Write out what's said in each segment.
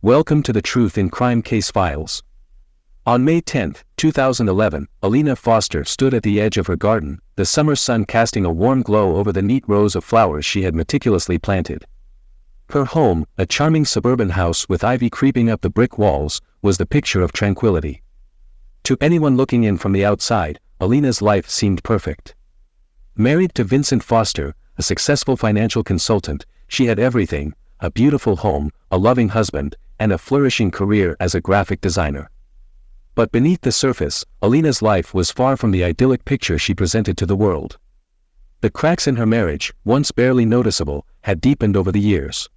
Welcome to the Truth in Crime Case Files. On May 10, 2011, Alina Foster stood at the edge of her garden, the summer sun casting a warm glow over the neat rows of flowers she had meticulously planted. Her home, a charming suburban house with ivy creeping up the brick walls, was the picture of tranquility. To anyone looking in from the outside, Alina's life seemed perfect. Married to Vincent Foster, a successful financial consultant, she had everything: a beautiful home, a loving husband, and a flourishing career as a graphic designer. But beneath the surface, Alina's life was far from the idyllic picture she presented to the world. The cracks in her marriage, once barely noticeable, had deepened over the years.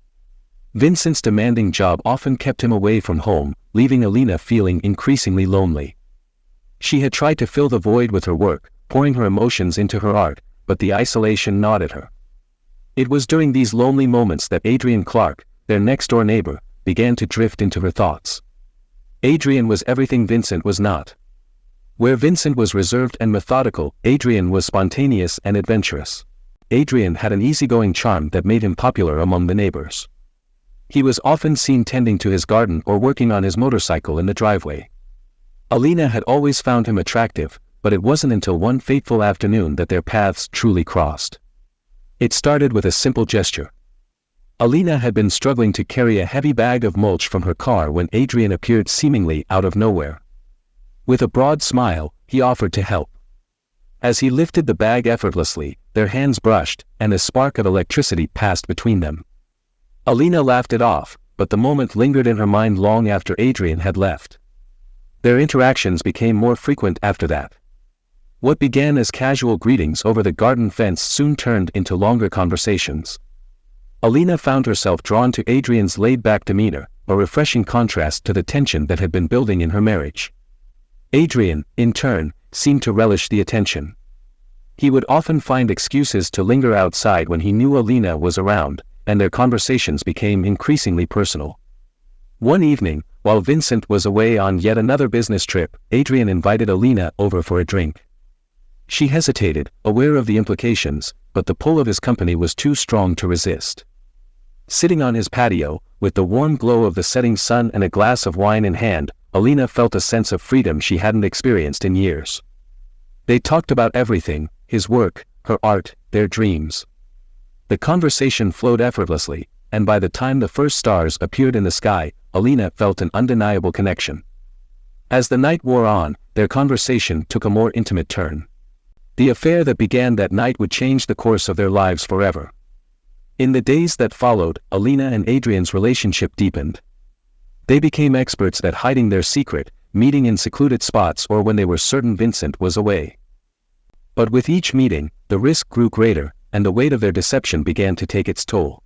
Vincent's demanding job often kept him away from home, leaving Alina feeling increasingly lonely. She had tried to fill the void with her work, pouring her emotions into her art, but the isolation gnawed at her. It was during these lonely moments that Adrian Clarke, their next-door neighbor, began to drift into her thoughts. Adrian was everything Vincent was not. Where Vincent was reserved and methodical, Adrian was spontaneous and adventurous. Adrian had an easygoing charm that made him popular among the neighbors. He was often seen tending to his garden or working on his motorcycle in the driveway. Alina had always found him attractive, but it wasn't until one fateful afternoon that their paths truly crossed. It started with a simple gesture. Alina had been struggling to carry a heavy bag of mulch from her car when Adrian appeared seemingly out of nowhere. With a broad smile, he offered to help. As he lifted the bag effortlessly, their hands brushed, and a spark of electricity passed between them. Alina laughed it off, but the moment lingered in her mind long after Adrian had left. Their interactions became more frequent after that. What began as casual greetings over the garden fence soon turned into longer conversations. Alina found herself drawn to Adrian's laid-back demeanor, a refreshing contrast to the tension that had been building in her marriage. Adrian, in turn, seemed to relish the attention. He would often find excuses to linger outside when he knew Alina was around, and their conversations became increasingly personal. One evening, while Vincent was away on yet another business trip, Adrian invited Alina over for a drink. She hesitated, aware of the implications, but the pull of his company was too strong to resist. Sitting on his patio, with the warm glow of the setting sun and a glass of wine in hand, Alina felt a sense of freedom she hadn't experienced in years. They talked about everything: his work, her art, their dreams. The conversation flowed effortlessly, and by the time the first stars appeared in the sky, Alina felt an undeniable connection. As the night wore on, their conversation took a more intimate turn. The affair that began that night would change the course of their lives forever. In the days that followed, Alina and Adrian's relationship deepened. They became experts at hiding their secret, meeting in secluded spots or when they were certain Vincent was away. But with each meeting, the risk grew greater, and the weight of their deception began to take its toll.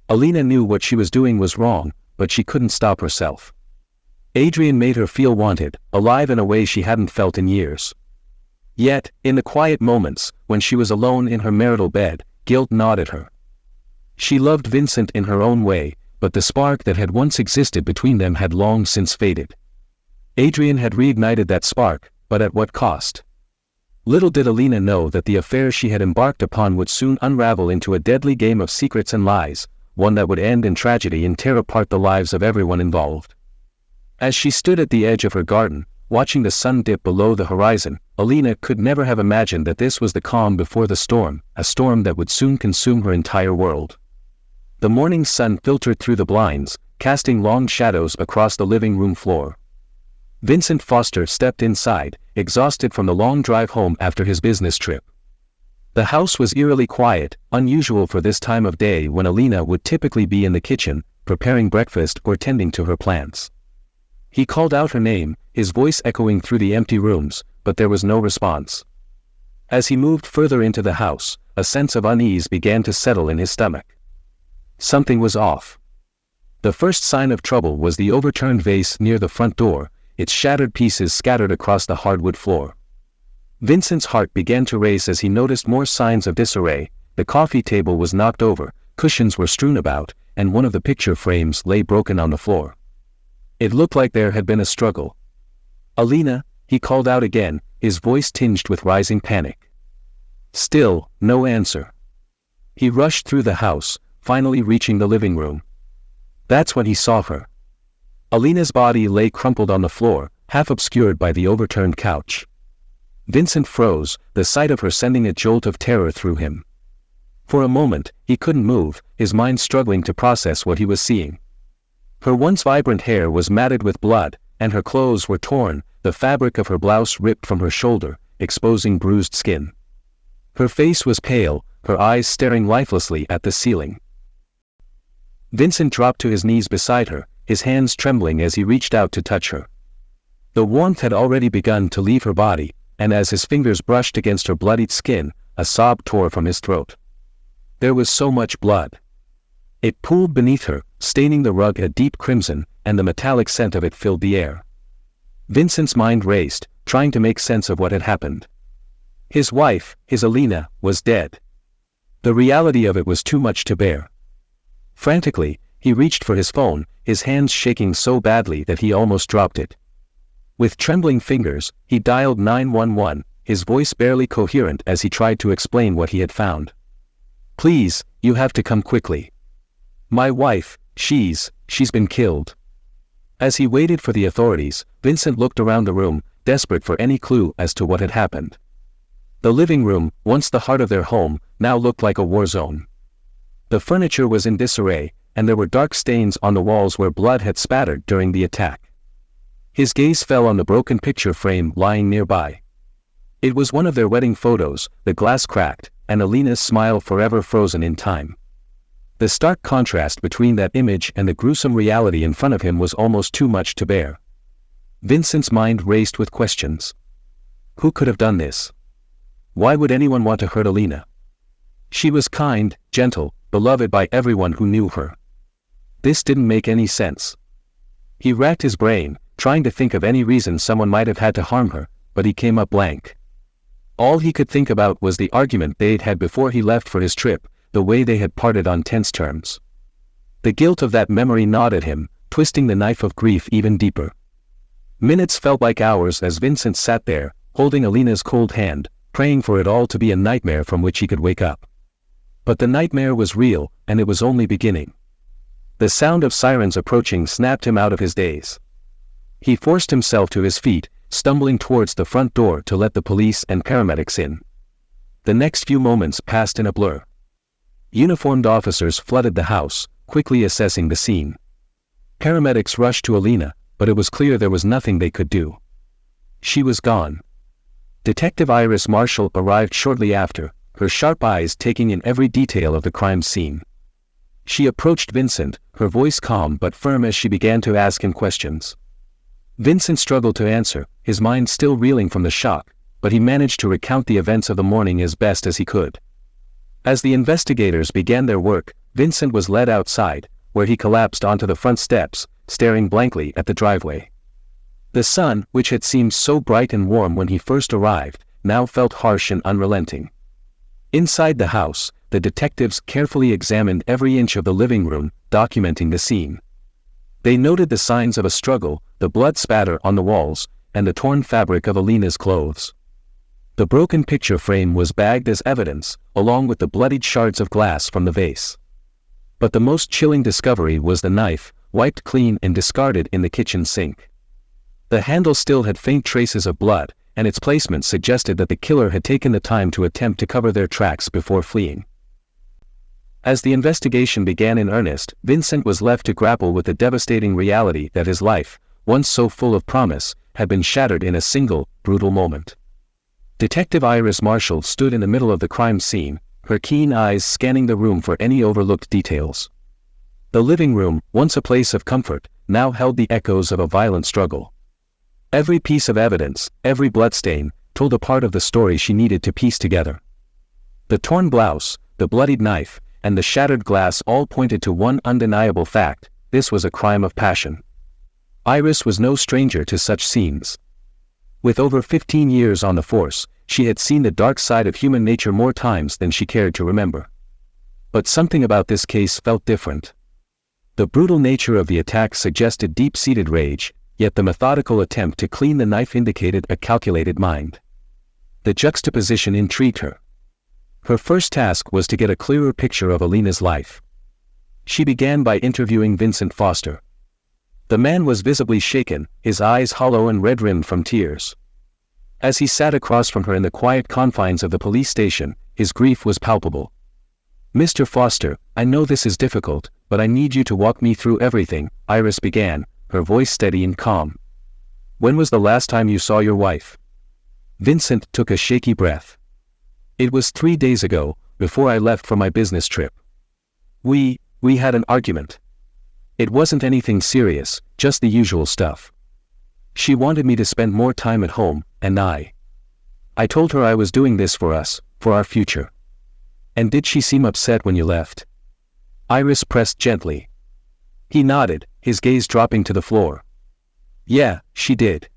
Alina knew what she was doing was wrong, but she couldn't stop herself. Adrian made her feel wanted, alive in a way she hadn't felt in years. Yet, in the quiet moments, when she was alone in her marital bed, guilt gnawed at her. She loved Vincent in her own way, but the spark that had once existed between them had long since faded. Adrian had reignited that spark, but at what cost? Little did Alina know that the affair she had embarked upon would soon unravel into a deadly game of secrets and lies, one that would end in tragedy and tear apart the lives of everyone involved. As she stood at the edge of her garden, watching the sun dip below the horizon, Alina could never have imagined that this was the calm before the storm, a storm that would soon consume her entire world. The morning sun filtered through the blinds, casting long shadows across the living room floor. Vincent Foster stepped inside, exhausted from the long drive home after his business trip. The house was eerily quiet, unusual for this time of day when Alina would typically be in the kitchen, preparing breakfast or tending to her plants. He called out her name, his voice echoing through the empty rooms, but there was no response. As he moved further into the house, a sense of unease began to settle in his stomach. Something was off. The first sign of trouble was the overturned vase near the front door, its shattered pieces scattered across the hardwood floor. Vincent's heart began to race as he noticed more signs of disarray. The coffee table was knocked over, cushions were strewn about, and one of the picture frames lay broken on the floor. It looked like there had been a struggle. "Alina," he called out again, his voice tinged with rising panic. Still, no answer. He rushed through the house, finally reaching the living room. That's when he saw her. Alina's body lay crumpled on the floor, half obscured by the overturned couch. Vincent froze, the sight of her sending a jolt of terror through him. For a moment, he couldn't move, his mind struggling to process what he was seeing. Her once vibrant hair was matted with blood, and her clothes were torn, the fabric of her blouse ripped from her shoulder, exposing bruised skin. Her face was pale, her eyes staring lifelessly at the ceiling. Vincent dropped to his knees beside her, his hands trembling as he reached out to touch her. The warmth had already begun to leave her body, and as his fingers brushed against her bloodied skin, a sob tore from his throat. There was so much blood. It pooled beneath her, staining the rug a deep crimson, and the metallic scent of it filled the air. Vincent's mind raced, trying to make sense of what had happened. His wife, his Alina, was dead. The reality of it was too much to bear. Frantically, he reached for his phone, his hands shaking so badly that he almost dropped it. With trembling fingers, he dialed 911, his voice barely coherent as he tried to explain what he had found. "Please, you have to come quickly. My wife, she's been killed." As he waited for the authorities, Vincent looked around the room, desperate for any clue as to what had happened. The living room, once the heart of their home, now looked like a war zone. The furniture was in disarray, and there were dark stains on the walls where blood had spattered during the attack. His gaze fell on the broken picture frame lying nearby. It was one of their wedding photos, the glass cracked, and Alina's smile forever frozen in time. The stark contrast between that image and the gruesome reality in front of him was almost too much to bear. Vincent's mind raced with questions. Who could have done this? Why would anyone want to hurt Alina? She was kind, gentle, beloved by everyone who knew her. This didn't make any sense. He racked his brain, trying to think of any reason someone might have had to harm her, but he came up blank. All he could think about was the argument they'd had before he left for his trip, the way they had parted on tense terms. The guilt of that memory gnawed at him, twisting the knife of grief even deeper. Minutes felt like hours as Vincent sat there, holding Alina's cold hand, praying for it all to be a nightmare from which he could wake up. But the nightmare was real, and it was only beginning. The sound of sirens approaching snapped him out of his daze. He forced himself to his feet, stumbling towards the front door to let the police and paramedics in. The next few moments passed in a blur. Uniformed officers flooded the house, quickly assessing the scene. Paramedics rushed to Alina, but it was clear there was nothing they could do. She was gone. Detective Iris Marshall arrived shortly after, her sharp eyes taking in every detail of the crime scene. She approached Vincent, her voice calm but firm as she began to ask him questions. Vincent struggled to answer, his mind still reeling from the shock, but he managed to recount the events of the morning as best as he could. As the investigators began their work, Vincent was led outside, where he collapsed onto the front steps, staring blankly at the driveway. The sun, which had seemed so bright and warm when he first arrived, now felt harsh and unrelenting. Inside the house, the detectives carefully examined every inch of the living room, documenting the scene. They noted the signs of a struggle, the blood spatter on the walls, and the torn fabric of Alina's clothes. The broken picture frame was bagged as evidence, along with the bloodied shards of glass from the vase. But the most chilling discovery was the knife, wiped clean and discarded in the kitchen sink. The handle still had faint traces of blood, and its placement suggested that the killer had taken the time to attempt to cover their tracks before fleeing. As the investigation began in earnest, Vincent was left to grapple with the devastating reality that his life, once so full of promise, had been shattered in a single, brutal moment. Detective Iris Marshall stood in the middle of the crime scene, her keen eyes scanning the room for any overlooked details. The living room, once a place of comfort, now held the echoes of a violent struggle. Every piece of evidence, every bloodstain, told a part of the story she needed to piece together. The torn blouse, the bloodied knife, and the shattered glass all pointed to one undeniable fact: this was a crime of passion. Iris was no stranger to such scenes. With over 15 years on the force, she had seen the dark side of human nature more times than she cared to remember. But something about this case felt different. The brutal nature of the attack suggested deep-seated rage, yet the methodical attempt to clean the knife indicated a calculated mind. The juxtaposition intrigued her. Her first task was to get a clearer picture of Alina's life. She began by interviewing Vincent Foster. The man was visibly shaken, his eyes hollow and red-rimmed from tears. As he sat across from her in the quiet confines of the police station, his grief was palpable. "Mr. Foster, I know this is difficult, but I need you to walk me through everything," Iris began, her voice steady and calm. "When was the last time you saw your wife?" Vincent took a shaky breath. "It was 3 days ago, before I left for my business trip. We had an argument. It wasn't anything serious, just the usual stuff. She wanted me to spend more time at home, and I told her I was doing this for us, for our future." "And did she seem upset when you left?" Iris pressed gently. He nodded, his gaze dropping to the floor. "Yeah, she did.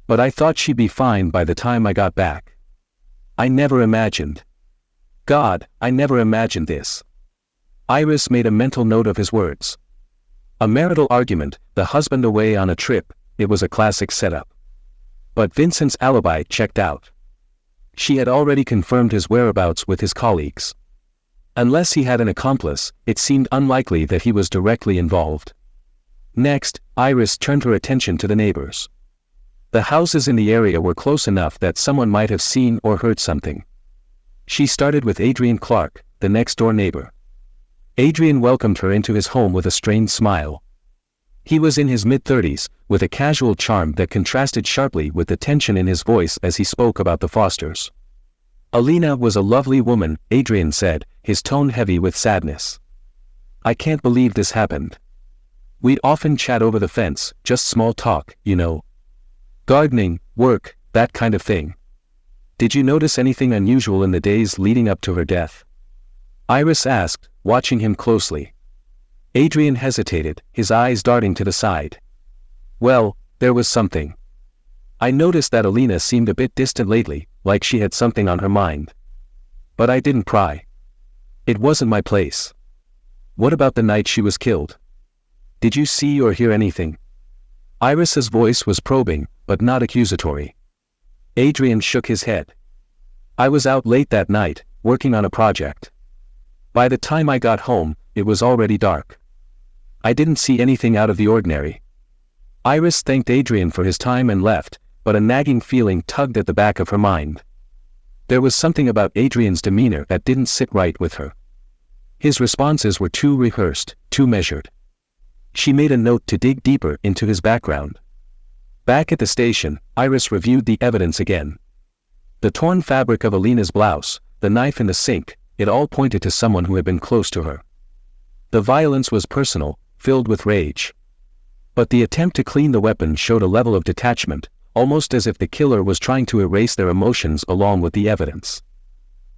But I thought she'd be fine by the time I got back. I never imagined. God, I never imagined this." Iris made a mental note of his words. A marital argument, the husband away on a trip, it was a classic setup. But Vincent's alibi checked out. She had already confirmed his whereabouts with his colleagues. Unless he had an accomplice, it seemed unlikely that he was directly involved. Next, Iris turned her attention to the neighbors. The houses in the area were close enough that someone might have seen or heard something. She started with Adrian Clarke, the next-door neighbor. Adrian welcomed her into his home with a strained smile. He was in his mid-30s, with a casual charm that contrasted sharply with the tension in his voice as he spoke about the Fosters. "Alina was a lovely woman," Adrian said, his tone heavy with sadness. "I can't believe this happened. We'd often chat over the fence, just small talk, you know. Gardening, work, that kind of thing. Did you notice anything unusual in the days leading up to her death?" Iris asked, watching him closely. Adrian hesitated, his eyes darting to the side. "Well, there was something. I noticed that Alina seemed a bit distant lately, like she had something on her mind. But I didn't pry. It wasn't my place." "What about the night she was killed? Did you see or hear anything?" Iris's voice was probing, but not accusatory. Adrian shook his head. "I was out late that night, working on a project. By the time I got home, it was already dark. I didn't see anything out of the ordinary." Iris thanked Adrian for his time and left, but a nagging feeling tugged at the back of her mind. There was something about Adrian's demeanor that didn't sit right with her. His responses were too rehearsed, too measured. She made a note to dig deeper into his background. Back at the station, Iris reviewed the evidence again. The torn fabric of Alina's blouse, the knife in the sink, it all pointed to someone who had been close to her. The violence was personal, filled with rage. But the attempt to clean the weapon showed a level of detachment, almost as if the killer was trying to erase their emotions along with the evidence.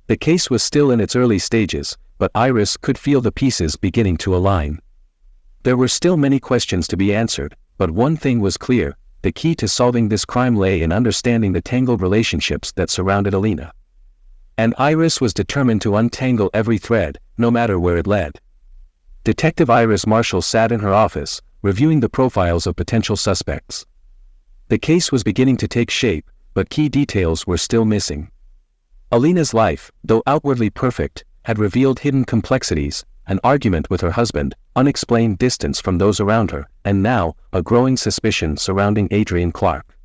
The case was still in its early stages, but Iris could feel the pieces beginning to align. There were still many questions to be answered, but one thing was clear: the key to solving this crime lay in understanding the tangled relationships that surrounded Alina. And Iris was determined to untangle every thread, no matter where it led. Detective Iris Marshall sat in her office, reviewing the profiles of potential suspects. The case was beginning to take shape, but key details were still missing. Alina's life, though outwardly perfect, had revealed hidden complexities: an argument with her husband, unexplained distance from those around her, and now, a growing suspicion surrounding Adrian Clarke.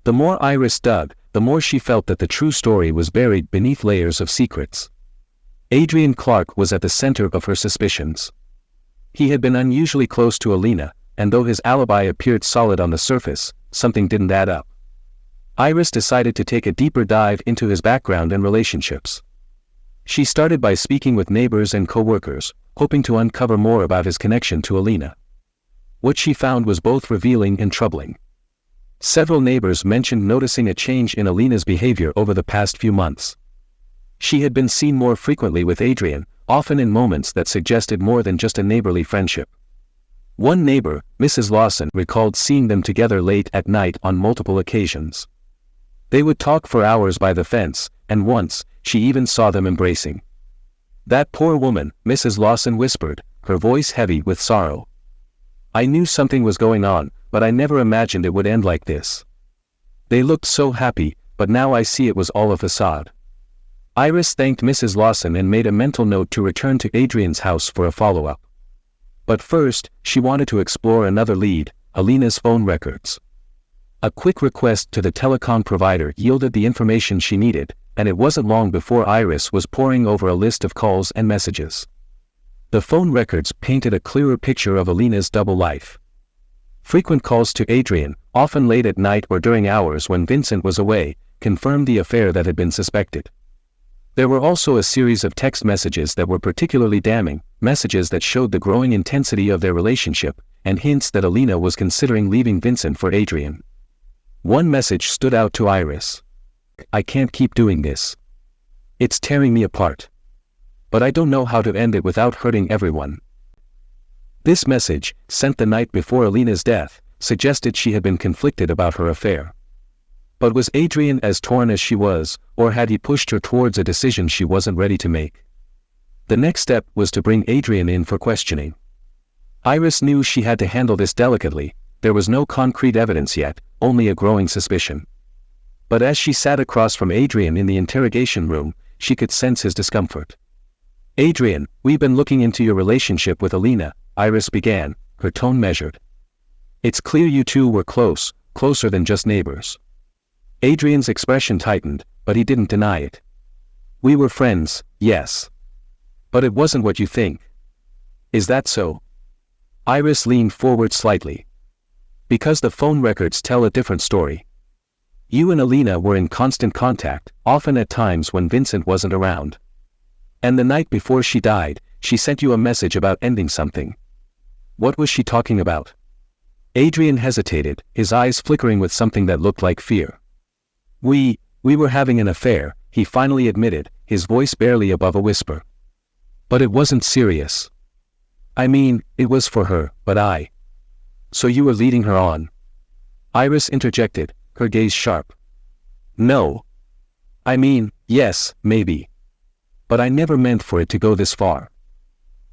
The more Iris dug, the more she felt that the true story was buried beneath layers of secrets. Adrian Clarke was at the center of her suspicions. He had been unusually close to Alina, and though his alibi appeared solid on the surface, something didn't add up. Iris decided to take a deeper dive into his background and relationships. She started by speaking with neighbors and co-workers, hoping to uncover more about his connection to Alina. What she found was both revealing and troubling. Several neighbors mentioned noticing a change in Alina's behavior over the past few months. She had been seen more frequently with Adrian, often in moments that suggested more than just a neighborly friendship. One neighbor, Mrs. Lawson, recalled seeing them together late at night on multiple occasions. They would talk for hours by the fence, and once, she even saw them embracing. "That poor woman," Mrs. Lawson whispered, her voice heavy with sorrow. "I knew something was going on, but I never imagined it would end like this. They looked so happy, but now I see it was all a facade." Iris thanked Mrs. Lawson and made a mental note to return to Adrian's house for a follow-up. But first, she wanted to explore another lead, Alina's phone records. A quick request to the telecom provider yielded the information she needed, and it wasn't long before Iris was poring over a list of calls and messages. The phone records painted a clearer picture of Alina's double life. Frequent calls to Adrian, often late at night or during hours when Vincent was away, confirmed the affair that had been suspected. There were also a series of text messages that were particularly damning, messages that showed the growing intensity of their relationship, and hints that Alina was considering leaving Vincent for Adrian. One message stood out to Iris. "I can't keep doing this. It's tearing me apart. But I don't know how to end it without hurting everyone." This message, sent the night before Alina's death, suggested she had been conflicted about her affair. But was Adrian as torn as she was, or had he pushed her towards a decision she wasn't ready to make? The next step was to bring Adrian in for questioning. Iris knew she had to handle this delicately. There was no concrete evidence yet, only a growing suspicion. But as she sat across from Adrian in the interrogation room, she could sense his discomfort. "Adrian, we've been looking into your relationship with Alina," Iris began, her tone measured. "It's clear you two were close, closer than just neighbors." Adrian's expression tightened, but he didn't deny it. "We were friends, yes. But it wasn't what you think. Is that so?" Iris leaned forward slightly. "Because the phone records tell a different story. You and Alina were in constant contact, often at times when Vincent wasn't around. And the night before she died, she sent you a message about ending something. What was she talking about?" Adrian hesitated, his eyes flickering with something that looked like fear. We were having an affair," he finally admitted, his voice barely above a whisper. "But it wasn't serious. I mean, it was for her, but I." "So you were leading her on?" Iris interjected, her gaze sharp. "No. I mean, yes, maybe. But I never meant for it to go this far.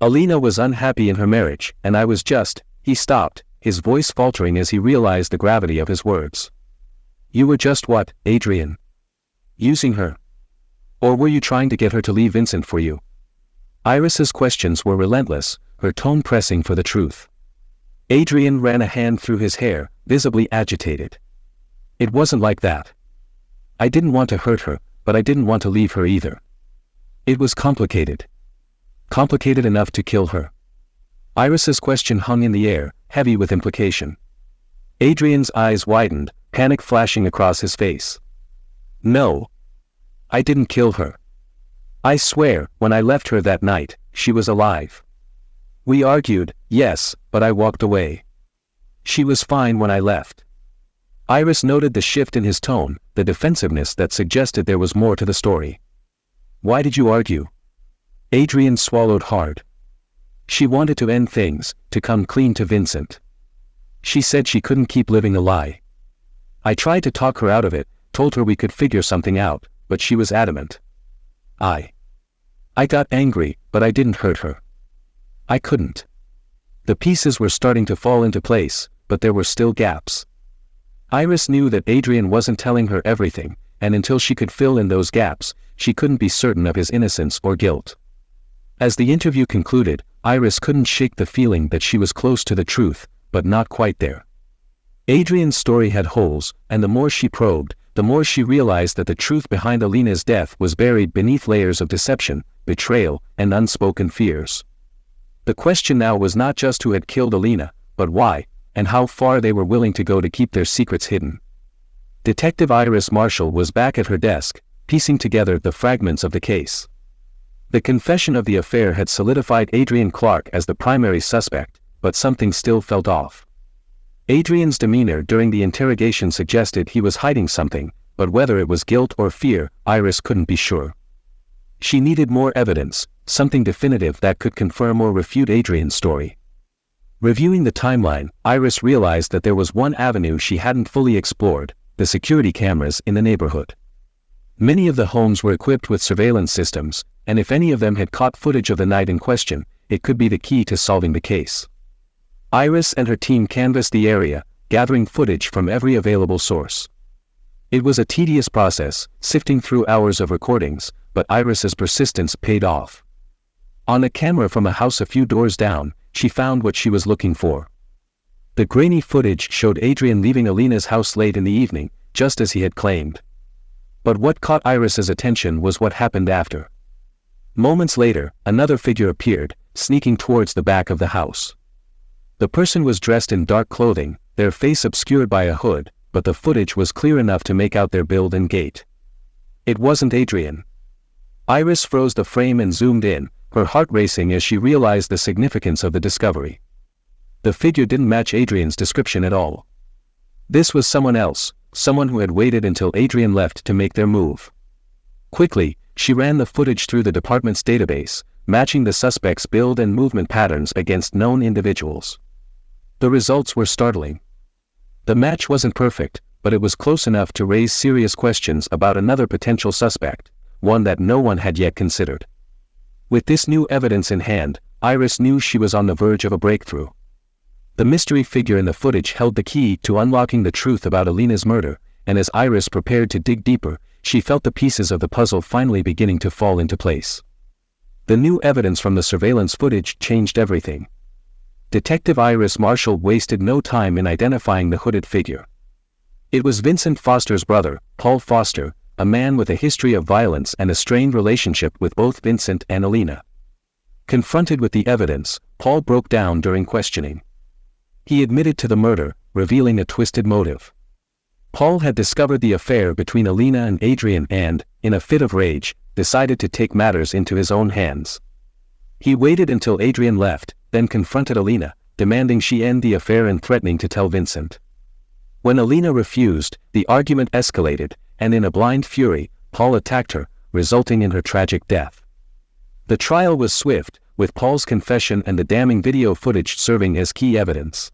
Alina was unhappy in her marriage, and I was just..." He stopped, his voice faltering as he realized the gravity of his words. "You were just what, Adrian? Using her? Or were you trying to get her to leave Vincent for you?" Iris's questions were relentless, her tone pressing for the truth. Adrian ran a hand through his hair, visibly agitated. "It wasn't like that. I didn't want to hurt her, but I didn't want to leave her either. It was complicated. Complicated enough to kill her." Iris's question hung in the air, heavy with implication. Adrian's eyes widened, panic flashing across his face. "No. I didn't kill her. I swear, when I left her that night, she was alive. We argued, yes, but I walked away. She was fine when I left." Iris noted the shift in his tone, the defensiveness that suggested there was more to the story. "Why did you argue?" Adrian swallowed hard. "She wanted to end things, to come clean to Vincent. She said she couldn't keep living a lie. I tried to talk her out of it, told her we could figure something out, but she was adamant. I got angry, but I didn't hurt her. I couldn't. The pieces were starting to fall into place, but there were still gaps." Iris knew that Adrian wasn't telling her everything, and until she could fill in those gaps, she couldn't be certain of his innocence or guilt. As the interview concluded, Iris couldn't shake the feeling that she was close to the truth, but not quite there. Adrian's story had holes, and the more she probed, the more she realized that the truth behind Alina's death was buried beneath layers of deception, betrayal, and unspoken fears. The question now was not just who had killed Alina, but why, and how far they were willing to go to keep their secrets hidden. Detective Iris Marshall was back at her desk, piecing together the fragments of the case. The confession of the affair had solidified Adrian Clarke as the primary suspect, but something still felt off. Adrian's demeanor during the interrogation suggested he was hiding something, but whether it was guilt or fear, Iris couldn't be sure. She needed more evidence, something definitive that could confirm or refute Adrian's story. Reviewing the timeline, Iris realized that there was one avenue she hadn't fully explored: the security cameras in the neighborhood. Many of the homes were equipped with surveillance systems, and if any of them had caught footage of the night in question, it could be the key to solving the case. Iris and her team canvassed the area, gathering footage from every available source. It was a tedious process, sifting through hours of recordings, but Iris's persistence paid off. On a camera from a house a few doors down, she found what she was looking for. The grainy footage showed Adrian leaving Alina's house late in the evening, just as he had claimed. But what caught Iris's attention was what happened after. Moments later, another figure appeared, sneaking towards the back of the house. The person was dressed in dark clothing, their face obscured by a hood, but the footage was clear enough to make out their build and gait. It wasn't Adrian. Iris froze the frame and zoomed in, her heart racing as she realized the significance of the discovery. The figure didn't match Adrian's description at all. This was someone else, someone who had waited until Adrian left to make their move. Quickly, she ran the footage through the department's database, matching the suspect's build and movement patterns against known individuals. The results were startling. The match wasn't perfect, but it was close enough to raise serious questions about another potential suspect, one that no one had yet considered. With this new evidence in hand, Iris knew she was on the verge of a breakthrough. The mystery figure in the footage held the key to unlocking the truth about Alina's murder, and as Iris prepared to dig deeper, she felt the pieces of the puzzle finally beginning to fall into place. The new evidence from the surveillance footage changed everything. Detective Iris Marshall wasted no time in identifying the hooded figure. It was Vincent Foster's brother, Paul Foster, a man with a history of violence and a strained relationship with both Vincent and Alina. Confronted with the evidence, Paul broke down during questioning. He admitted to the murder, revealing a twisted motive. Paul had discovered the affair between Alina and Adrian and, in a fit of rage, decided to take matters into his own hands. He waited until Adrian left, then confronted Alina, demanding she end the affair and threatening to tell Vincent. When Alina refused, the argument escalated, and in a blind fury, Paul attacked her, resulting in her tragic death. The trial was swift, with Paul's confession and the damning video footage serving as key evidence.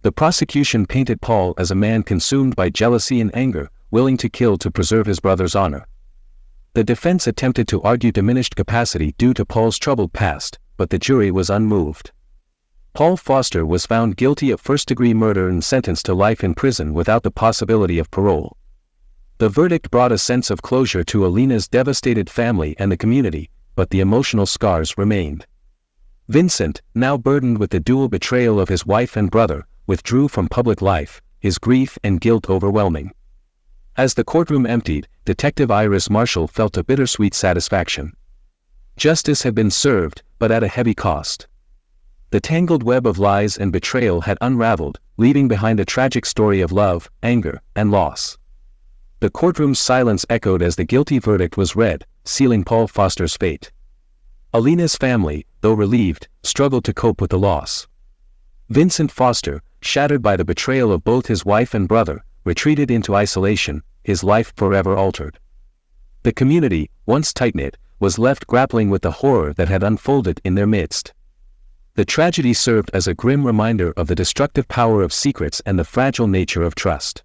The prosecution painted Paul as a man consumed by jealousy and anger, willing to kill to preserve his brother's honor. The defense attempted to argue diminished capacity due to Paul's troubled past, but the jury was unmoved. Paul Foster was found guilty of first-degree murder and sentenced to life in prison without the possibility of parole. The verdict brought a sense of closure to Alina's devastated family and the community, but the emotional scars remained. Vincent, now burdened with the dual betrayal of his wife and brother, withdrew from public life, his grief and guilt overwhelming. As the courtroom emptied, Detective Iris Marshall felt a bittersweet satisfaction. Justice had been served, but at a heavy cost. The tangled web of lies and betrayal had unraveled, leaving behind a tragic story of love, anger, and loss. The courtroom's silence echoed as the guilty verdict was read, sealing Paul Foster's fate. Alina's family, though relieved, struggled to cope with the loss. Vincent Foster, shattered by the betrayal of both his wife and brother, retreated into isolation, his life forever altered. The community, once tight-knit, was left grappling with the horror that had unfolded in their midst. The tragedy served as a grim reminder of the destructive power of secrets and the fragile nature of trust.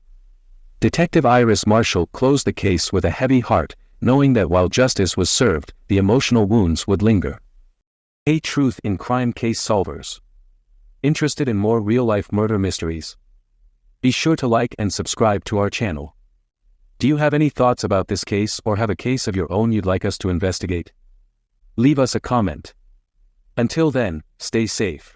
Detective Iris Marshall closed the case with a heavy heart, knowing that while justice was served, the emotional wounds would linger. A Truth in Crime Case Solvers. Interested in more real-life murder mysteries? Be sure to like and subscribe to our channel. Do you have any thoughts about this case or have a case of your own you'd like us to investigate? Leave us a comment. Until then, stay safe.